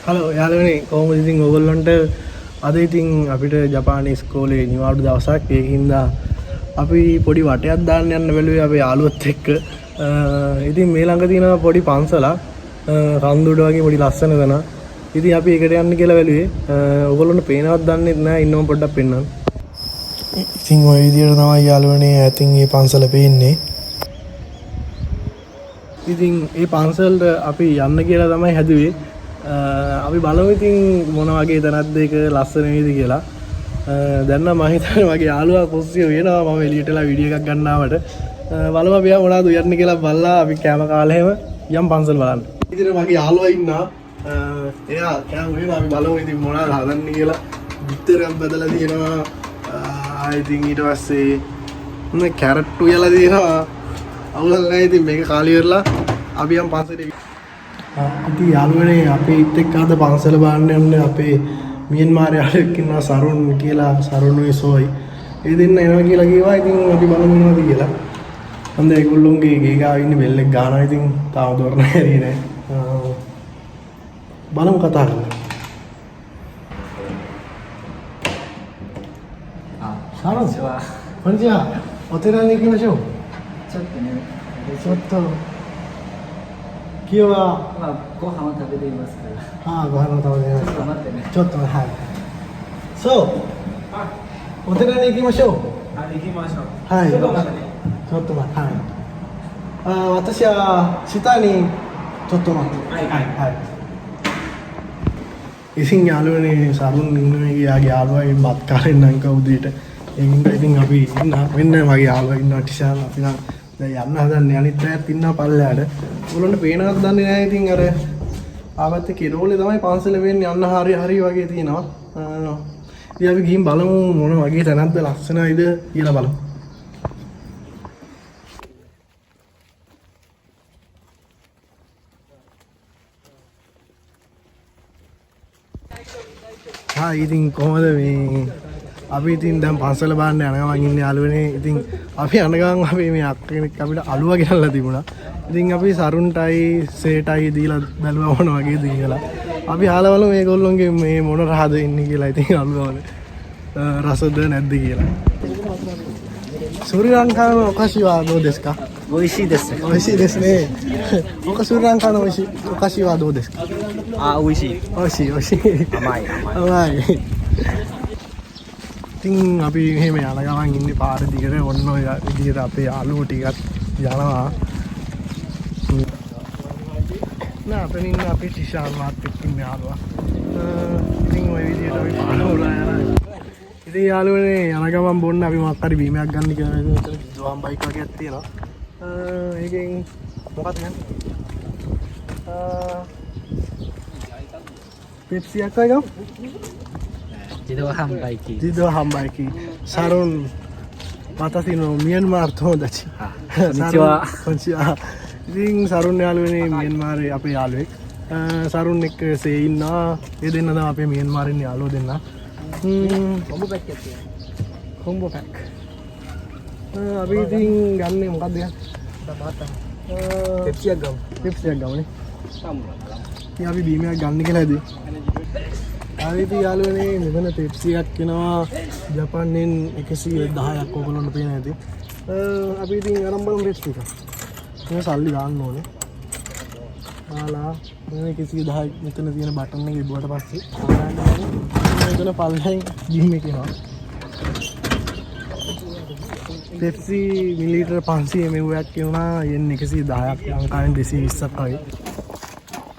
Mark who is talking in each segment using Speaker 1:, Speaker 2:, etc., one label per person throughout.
Speaker 1: Hello යාළුවනේ කොහොමද ඉතින් ඔයගොල්ලන්ට අද ඉතින් අපිට ජපානයේ ඉස්කෝලේ නිවාඩු දවසක් ඒකින්ද අපි පොඩි වටයක් දාන්න යන්න බැලුවේ අපේ යාළුවොත් එක්ක. ඉතින් මේ ළඟ තියෙන පොඩි පන්සලක් රන්දුඩ වගේ පොඩි ලස්සන තැන. ඉතින් අපි ඒකට යන්න කියලා බැලුවේ. ඔයගොල්ලන්ට පේනවත් දන්නේ නැහැ ඉන්නම පොඩ්ඩක් පෙන්නන්න. ඉතින් ওই විදියට තමයි යාළුවනේ ඈතින් මේ පන්සල පේන්නේ. ඉතින් මේ පන්සලට අපි යන්න කියලා තමයි හැදුවේ. අපි බලමු ඉතින් මොන වගේ තැනක්ද ඒක ලස්සන වේද කියලා. දැන් නම් මම හිතන්නේ මගේ යාළුවා කුස්සිය වෙනවා මම එළියටලා වීඩියෝ එකක් ගන්නවට. බලමු අපි මොනවද උයන්නේ කියලා බලලා අපි කැම කාලේ හැම යම් පන්සල් බලන්න. ඉතින් මගේ යාළුවා ඉන්නවා. එයා කැම වෙනවා අපි බලමු ඉතින් මොනවද හදන්නේ කියලා. විතරක් බදලා තියෙනවා. ඉතින් ඊට පස්සේ මේ කැරට් උයලා තියෙනවා. අවුලක් නැහැ ඉතින් මේක කාලේ ඉවරලා අපි යම් පන්සලේ ඉතින් යාළුවනේ අපි එක්ක අද පන්සල බලන්න යන්නේ අපේ මියන්මාර් යාළුවෙක් ඉන්නවා සරුන් කියලා සරුන්ගේ සෝයි. ඒ දෙන්න එනවා කියලා කිව්වා. ඉතින් අපි බලමු මොනවද කියලා. හන්ද ඒගොල්ලෝගේ ගේ ගාව ඉන්නේ බෙල් එක ගන්නවා. ඉතින් තාම දොරන හැරී නැහැ. බලමු කතා කරමු. සරුන් කොන්නිචිවා. ඔතන නිකිමෂෝ.ちょっと今日は
Speaker 2: ご飯を食べていますから。
Speaker 1: ご飯を食べています。
Speaker 2: ちょっと待ってね。
Speaker 1: ちょっとはい。そう。お寺に行きましょう。
Speaker 2: 行きましょう。
Speaker 1: はい。
Speaker 2: ちょっと待ってね。
Speaker 1: ちょっと待って。はい。私は下にちょっと待って。はいはい。ඉතින් යාළුවනේ සරුන් ඉන්නේ යාගේ යාළුවයි බත් කාලෙන් නම් කවුදීට. ඒකින්ද ඉතින් අපි ඉන්න වෙන්න මගේ යාළුවා ඉන්නවා ටිෂාන් අපි නම් දැන් යන්න හදන්නේ අනිත් අයත් ඉන්නවා පල්ලෙහාට. ඔයගොල්ලන්ට පේනවත් දන්නේ නැහැ ඉතින් අර ආවත් කෙරෝලේ තමයි පන්සල වෙන්නේ යන්න හරි වගේ තියෙනවා. ඉතින් අපි ගිහින් බලමු මොන වගේ තැනක්ද ලස්සනයිද කියලා බලමු. ඉතින් කොහොමද මේ අපි ඉතින් දැන් පන්සල බලන්න යනවා මං ඉන්නේ යාළුවනේ. ඉතින් අපි යන ගමන් අපි මේ අක්ක කෙනෙක් අපිට අලුවා ගෙනල්ලා තිබුණා. ඉතින් අපි සරුන්ටයි සේටයි දීලා බැලුවා මොන වගේද කියලා. අපි අහලා බලමු මේගොල්ලෝගේ මේ මොන රහද ඉන්නේ කියලා. ඉතින් අලුවාවල රසද නැද්ද කියලා. ශ්‍රී ලංකාවේ ඔකාශිවා දෝ දෙස් කා?
Speaker 2: 美味しいです。
Speaker 1: 美味しいですね。ශ්‍රී ලංකාවේ ඔකාශිවා දෝ දෙස් කා?
Speaker 2: 美味しい。
Speaker 1: 美味しい。
Speaker 2: 甘い。
Speaker 1: ඉතින් අපි මෙහෙම යන ගමන් ඉන්නේ පාර දිගට ඔන්න ඔය විදිහට අපේ යාළුවෝ ටිකක් යනවා. අපින් අපේ ටිෂාන් මාත් එක්ක ඉන්නේ යාළුවා. ඉතින් ඔය විදිහට අපි පාර උරා යනවා. ඉතින් යාළුවනේ යන ගමන් බොන්න අපි මොකක් හරි බීමයක් ගන්න කියලා මෙතන ජෝම් බයික් වගේක් තියෙනවා. ඒකෙන් මොකක්ද ගන්න? පෙප්සි එකක් වගේ ගමු.
Speaker 2: 自動販売機。
Speaker 1: 自動販売機。サロン、私のミャンマー友達。
Speaker 2: こんにちは。
Speaker 1: こんにちは。ඉතින් සරුන් යාළුවනේ මියන්මාරේ අපේ යාළුවෙක්. සරුන් එක්ක සේ ඉන්නවා. ඒ දෙන්න තමයි අපේ මියන්මාරින් යාළුවෝ දෙන්න.
Speaker 2: කොම්බෝ පැක් එකක් තියෙනවා.
Speaker 1: කොම්බෝ පැක්. අපි ඉතින් ගන්නේ මොකක්ද ගන්නේ?
Speaker 2: පෙප්සියක් ගමු.
Speaker 1: පෙප්සියක් ගමුනේ. ඉතින් අපි බීමයක් ගන්න කියලා හැදුවේ. ආවිති යාළුවනේ මෙතන පෙප්සි එකක් එනවා ජපාන්ෙන් 110ක් ඔයගොල්ලන්ට පේන ඇති. අපි ඉතින් අරන් බලමු පෙප්සි එක. මේ සල්ලි දාන්න ඕනේ. ආලා මේ 110ක් මෙතන තියෙන බටන් එක ඉබුවට පස්සේ මෙතන පල්ලෙන් ජිම් එක එනවා. පෙප්සි මිලිලීටර් 500 ml එකක් කියනවා යෙන් 110ක් ලංකාවෙන් 220ක් වගේ.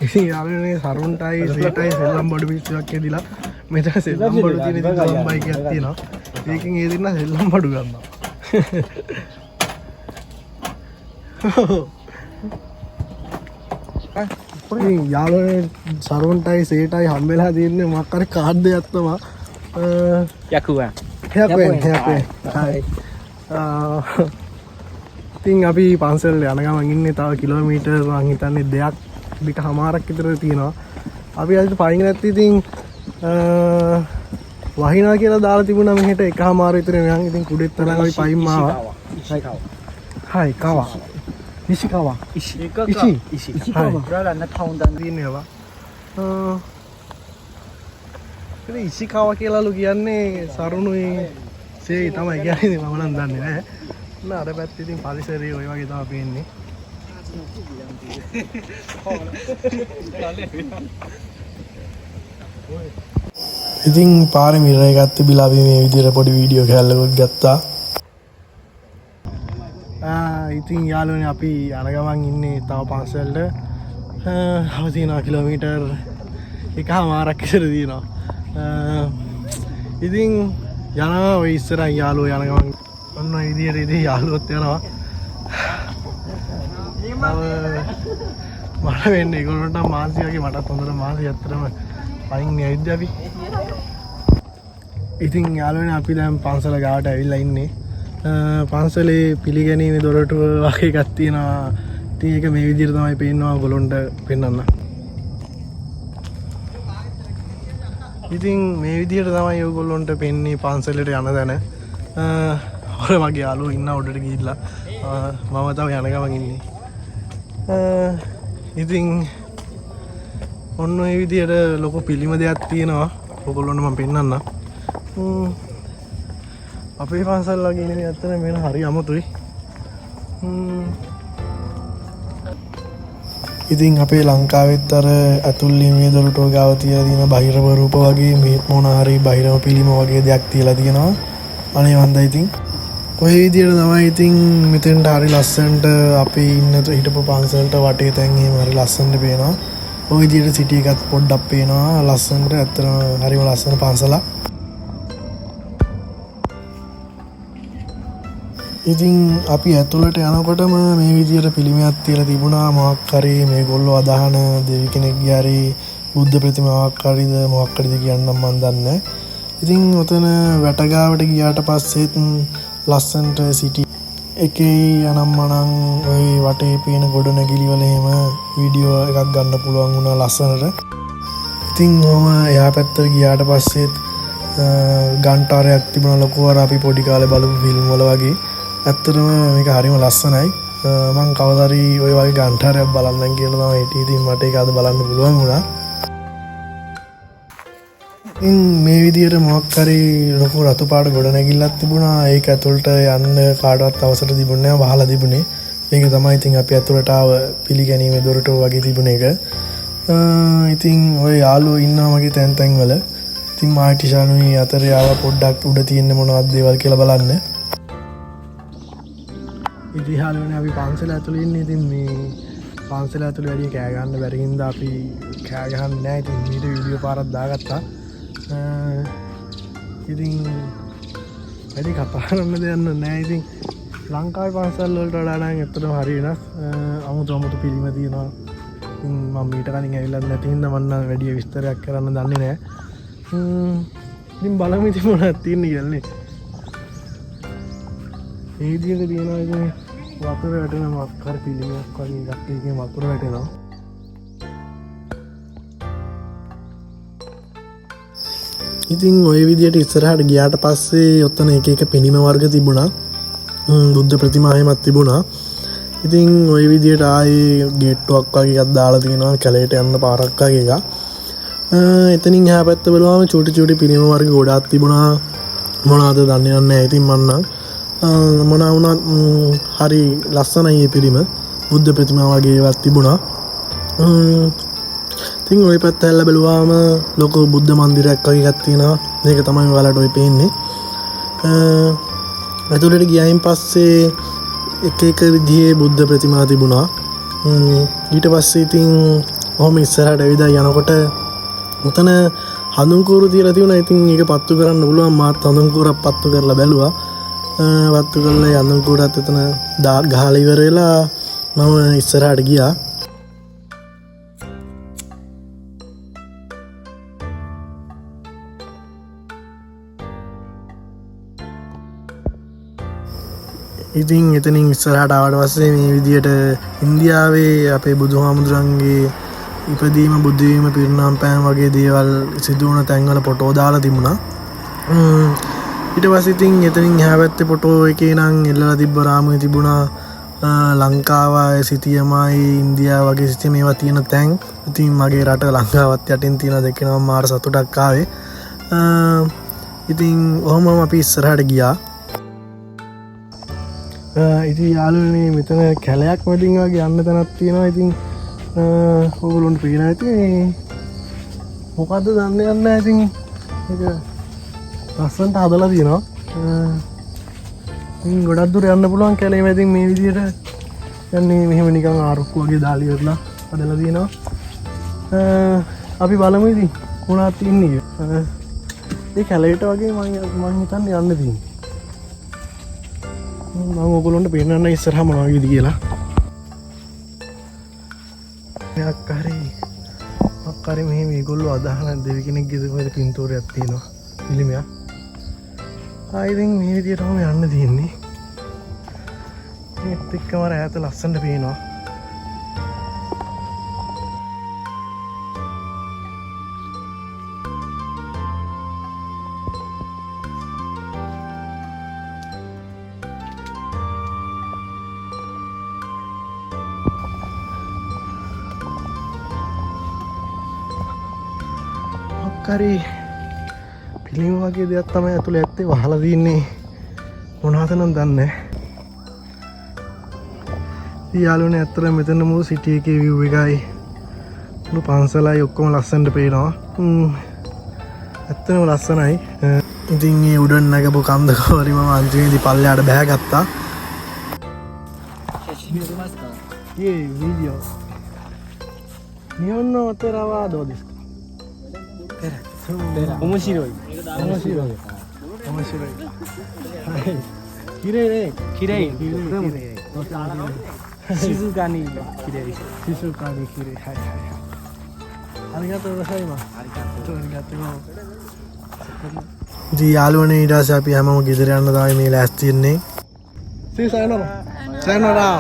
Speaker 1: ඉතින් යාළුවනේ සරුන්ටයි සේටයි සෙල්ලම් බඩු පිස්සුවක් ඇදිලා මෙතන සෙල්ලම් බඩු තියෙන ඉතින් සෙල්ලම් බයික් එකක් තියෙනවා. ඒකෙන් ඒ දෙන්න සෙල්ලම් බඩු ගන්නවා. ඉතින් යාළුවනේ සරුන්ටයි සේටයි හම්බෙලා තියෙන්නේ මොකක් හරි කාඩ් එකක් තමයි.
Speaker 2: 100
Speaker 1: 100 ඉතින් අපි පන්සල් යන ගමන් ඉන්නේ තව කිලෝමීටර් මං හිතන්නේ 2ක් පිටමාරක් විතර තියෙනවා. අපි අද පයින් නැත්නම් ඉතින් වහිනා කියලා දාලා තිබුණා මෙහෙට එකමාර විතර යන්. ඉතින් කුඩෙත් තරම් අපි පයින් ආවා. හයි කාවා. නිෂිකාවා. ඉෂි.
Speaker 2: 石川。裏がなタウンだね。
Speaker 1: දිනේවා. ඉතින් ඉසිකාව කියලාලු කියන්නේ සරුණුයි සේ තමයි කියන්නේ මම නම් දන්නේ නැහැ. අර පැත්තේ ඉතින් පරිසරය ඔය වගේ තමයි පේන්නේ. ඉතින් පාරේ මිරර් එක ගත්ත බිලා අපි මේ විදිහට පොඩි වීඩියෝ කැලලකුත් ගත්තා. ඉතින් යාළුවනේ අපි යන ගමන් ඉන්නේ තව පන්සලට. අවතිනා කිලෝමීටර් 1මාරක් ඉස්සර දිනවා. ඉතින් යනවා ඔය ඉස්සරහින් යාළුවෝ යන ගමන් ඔන්න ඔය විදිහට ඉතින් යාළුවොත් යනවා. මට වෙන්නේ ඒගොල්ලන්ට මාසි වගේ මටත් හොඳට මාසි ඇත්තටම පයින් ඇවිත් අපි. ඉතින් යාළුවනේ අපි දැන් පන්සල ගාවට ඇවිල්ලා ඉන්නේ. පන්සලේ පිළිගැනීමේ දොරටුව වගේ එකක් තියෙනවා. ඉතින් ඒක මේ විදිහට තමයි පේනවා ඔයගොල්ලන්ට පෙන්වන්න. ඉතින් මේ විදිහට තමයි ඔයගොල්ලන්ට පෙන්නේ පන්සලට යන තැන. ඔය වගේ යාළුවෝ ඉන්න උඩට ගිහිල්ලා මම තමයි යන ගමන් ඉන්නේ. ඉතින් ඔන්න ඔය විදිහට ලොකු පිළිම දෙයක් තියෙනවා. ඔයගොල්ලන්ට මම පෙන්නන්නම්. අපේ පන්සල් වගේ ඉන්නේ ඇත්තට මේන හරි අමුතුයි. ඉතින් අපේ ලංකාවෙත් අර අතුල් ලිමේ දොරටුව ගාව තියලා තියෙන බහිරව රූප වගේ මේ මොන හරි බහිරව පිළිම වගේ දෙයක් තියලා තියෙනවා. අනේ වන්දා ඉතින් ඔය විදිහට තමයි ඉතින් මෙතෙන්ට හරි ලස්සනට අපි ඉන්න හිටපු පන්සලට වටේ තැන් එහෙම හරි ලස්සනට පේනවා. ඔය විදිහට සිටි එකත් පොඩ්ඩක් පේනවා ලස්සනට. ඇත්තටම හරිම ලස්සන පන්සලක්. ඉතින් අපි ඇතුළට යනකොටම මේ විදිහට පිළිමයක් තියලා තිබුණා. මොකක් හරි මේගොල්ලෝ අදහන දෙවි කෙනෙක්ගේ හරි බුද්ධ ප්‍රතිමාවක් හරිද මොකක් හරිද කියන්නම් මන් දන්නේ නැහැ. ඉතින් ඔතන වැටගාවට ගියාට පස්සෙත් ලස්සනට සිටි එකේ යනම් මනම් ওই වටේ පේන ගොඩනැගිලි වල එහෙම වීඩියෝ එකක් ගන්න පුළුවන් වුණා ලස්සනට. ඉතින් ඔහම එහා පැත්තට ගියාට පස්සෙත් ගන්ටාරයක් තිබුණා ලොකු අර අපි පොඩි කාලේ බලපු ෆිල්ම් වල වගේ. ඇත්තටම මේක හරිම ලස්සනයි. මම කවදාරි ওই වගේ ගන්ටාරයක් බලන්නම් කියලා තමයි හිටියේ. ඉතින් මට ඒක අද බලන්න පුළුවන් වුණා. ඉතින් මේ විදිහට මොකක් හරි ලොකු රතු පාට ගොඩනැගිල්ලක් තිබුණා. ඒක ඇතුළට යන්න කාටවත් අවසර තිබුණේ නැහැ. වහලා තිබුණේ. මේක තමයි ඉතින් අපි ඇතුළට ආව පිළිගැනීමේ දොරටුව වගේ තිබුණ එක. ඉතින් ඔය යාළුවෝ ඉන්නවා මගේ තැන් තැන් වල. ඉතින් මාටිෂානුයි අතරේ ආව පොඩ්ඩක් උඩ තියෙන මොනවද දේවල් කියලා බලන්න. ඉතින් යාළුවනේ අපි පන්සල ඇතුළේ ඉන්නේ. ඉතින් මේ පන්සල ඇතුළේ වැඩි කෑ ගන්න බැරි හින්දා අපි කෑ ගහන්නේ නැහැ. ඉතින් මීට වීඩියෝ පාරක් දාගත්තා. ඉතින් වැඩි කතා කරන්න දෙයක් නැහැ. ඉතින් ලංකාවේ පන්සල් වලට වඩා නම් ඇත්තටම හරි වෙනස්. අමුතු පිළිම තියෙනවා. ඉතින් මම මීට කලින් ඇවිල්ලා නැති හින්දා මම නම් වැඩි විස්තරයක් කරන්න දන්නේ නැහැ. ඉතින් බලමු ඉතින් මොනවද තියෙන්නේ කියලා නේ. මේ විදිහට තියෙනවා ඉතින් වතුර වැටෙන මක්කර පිළිමයක් වගේ එකක්. ඒකේ වතුර වැටෙනවා. ඉතින් ඔය විදිහට ඉස්සරහට ගියාට පස්සේ ඔතන එක එක පිළිම වර්ග තිබුණා. බුද්ධ ප්‍රතිමා එහෙමත් තිබුණා. ඉතින් ওই විදිහට ආයේ ගේට්ටුවක් වගේ එකක් දාලා තියෙනවා. කැලේට යන්න පාරක් වගේ එකක්. එතනින් එහා පැත්ත බලුවම චූටි පිළිම වර්ග ගොඩාක් තිබුණා. මොනවද දන්නේ නැහැ. ඉතින් මම නම් මොනවා වුණත් හරි ලස්සනයි මේ පිළිම. බුද්ධ ප්‍රතිමා වගේ ඒවත් තිබුණා. ඉතින් ওই පැත්ත ඇල්ල බැලුවාම ලොකු බුද්ධ මන්දිරයක් වගේ එකක් තියෙනවා. මේක තමයි ඔයාලට ඔය පේන්නේ. ඇතුළට ගියායින් පස්සේ එක එක විදිහේ බුද්ධ ප්‍රතිමා තිබුණා. ඊට පස්සේ ඉතින් ඔහොම ඉස්සරහට ඇවිදලා යනකොට උතන හඳුන් කූරු තියලා තිබුණා. ඉතින් ඒක පත්තු කරන්න පුළුවන්. මාත් හඳුන් කූරක් පත්තු කරලා බැලුවා. පත්තු කරලා හඳුන් කූරත් එතන ගහලා ඉවර වෙලා මම ඉස්සරහට ගියා. ඉතින් එතනින් ඉස්සරහට ආවට පස්සේ මේ විදියට ඉන්දියාවේ අපේ බුදුහාමුදුරන්ගේ ඉපදීම බුදු වීම පිරිනොම් පෑම වගේ දේවල් සිදු වුණ තැන්වල ෆොටෝ දාලා තිබුණා. ඊට පස්සේ ඉතින් එතනින් එහා පැත්තේ ෆොටෝ එකේ නම් එල්ලලා තිබ්බ රාමුවේ තිබුණා ලංකාවයි සිටියමයි ඉන්දියාව වගේ සිටියම ඒවා තියෙන තැන්. ඉතින් මගේ රට ලංකාවත් යටින් තියෙන දෙකේම මාර සතුටක් ආවේ. ඉතින් ඔහොම අපි ඉස්සරහට ගියා. ඉතින් යාළුවනේ මෙතන කැලයක් වලින් වගේ යන්න තැනක් තියෙනවා. ඉතින් ඕගොල්ලොන්ට පේනවා ඇති මොකද්ද දන්නේ නැහැ. ඉතින් ඒක ලස්සනට හදලා තියෙනවා. ඉතින් ගොඩක් දුර යන්න පුළුවන් කැලේ මැදින් මේ විදිහට යන්නේ මෙහෙම නිකන් ආරුක්කු වගේ දාලා ඉවරලා හදලා තියෙනවා. අපි බලමු ඉතින් කොහොමද ඉන්නේ. මේ කැලේට වගේ මම හිතන්නේ යන්න තියෙන්නේ. මම ඔයගොල්ලන්ට පෙන්නන්න ඉස්සරහා මොනවා වගේද කියලා. අක්කාරේ මෙහෙම මේගොල්ලෝ අදහන දෙවි කෙනෙක්ගේ දෙවිද පින්තූරයක් තියෙනවා. පිළිමයක්. ඉතින් මේ විදිහට තමයි යන්න තියෙන්නේ. මේත් එක්කම ඈත ලස්සනට පේනවා. අක්කාරේ පිළිම වගේ දෙයක් තමයි ඇතුලේ ඇත්තේ වහලා තින්නේ. මොනවද නම් දන්නේ නැහැ. යාළුවනේ ඇත්තට මෙතන මුළු සිටි එකේ view එකයි මුළු පන්සලයි ඔක්කොම ලස්සනට පේනවා. ඇත්තටම ලස්සනයි. ඉතින් මේ උඩන් නැගපු කන්දකවරි මම අන්තිමේදී පල්ලෙහාට බෑගත්තා. මේ වීඩියෝ නියොන්න ඔතරවා දෝදිස්.
Speaker 2: 面白い。
Speaker 1: 面白い。面白い。はい。綺麗ね。
Speaker 2: 綺麗。でも静かに綺麗。
Speaker 1: 静かに綺麗。はいはいはい。ありがとうございます。ありがとう。ඉතින් යාළුවනේ ඊට පස්සේ අපි හැමෝම ගෙදර යන්න තමයි මේ ලෑස්ති වෙන්නේ. සීසයනරා. සයනරා.